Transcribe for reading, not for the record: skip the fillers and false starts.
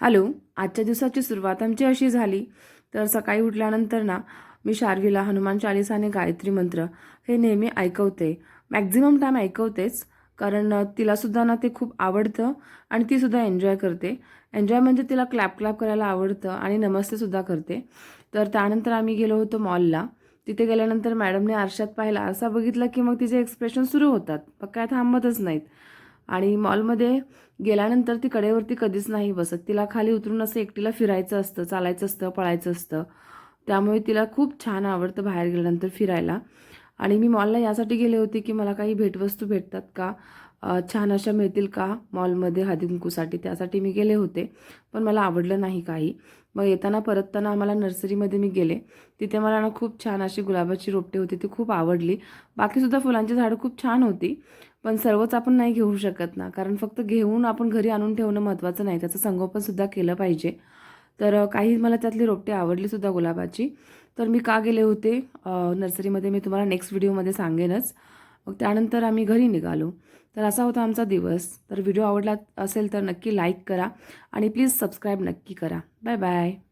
Hello. आजच्या दिवसाची सुरुवात आमची अशी झाली. तर सकाळी उठल्यानंतर ना मी शार्वीला हनुमान चालीसा आणि गायत्री मंत्र हे नेहमी ऐकवते. मॅक्झिमम टाईम ऐकवतेच, कारण तिलासुद्धा ना ते खूप आवडतं आणि तीसुद्धा एन्जॉय करते. एन्जॉय म्हणजे तिला क्लॅप क्लॅप करायला आवडतं आणि नमस्तेसुद्धा करते. तर त्यानंतर आम्ही गेलो होतो मॉलला. तिथे गेल्यानंतर मॅडमने आरशात पाहिला, असा बघितलं की मग तिचे एक्सप्रेशन सुरू होतात. मग काय थांबतच नाहीत. आणि मॉलमध्ये गेल्यानंतर ती कडेवरती कधीच नाही बसत. तिला खाली उतरून असं एकटीला फिरायचं असतं, चालायचं असतं, पळायचं असतं. त्यामुळे तिला खूप छान आवडतं बाहेर गेल्यानंतर फिरायला. आणि मी मॉलला यासाठी गेले होते की मला काही भेटवस्तू भेटतात का, छान अशा मिळतील का मॉलमध्ये हळदी-कुंकूसाठी, त्यासाठी मी गेले होते. पण मला आवडलं नाही काही. मग येताना परतताना आम्हाला नर्सरीमध्ये मी गेले. तिथे मला ना खूप छान अशी गुलाबाची रोपटे होती, ती खूप आवडली. बाकीसुद्धा फुलांची झाडं खूप छान होती. पण सर्वच आपण नाही घेऊ शकत ना, कारण फक्त घेऊन आपण घरी आणून ठेवणं महत्त्वाचं नाही, त्याचं संगोपनसुद्धा केलं पाहिजे. तर काही मला त्यातली रोपटे आवडलीसुद्धा गुलाबाची. तर मी का गेले होते नर्सरीमध्ये, मी तुम्हाला नेक्स्ट व्हिडिओमध्ये सांगेनच. मग त्यानंतर आम्ही घरी निघालो. तर असा होता आमचा दिवस. तर व्हिडिओ आवडला असेल तर नक्की लाईक करा आणि प्लीज सबस्क्राईब नक्की करा. Bye bye.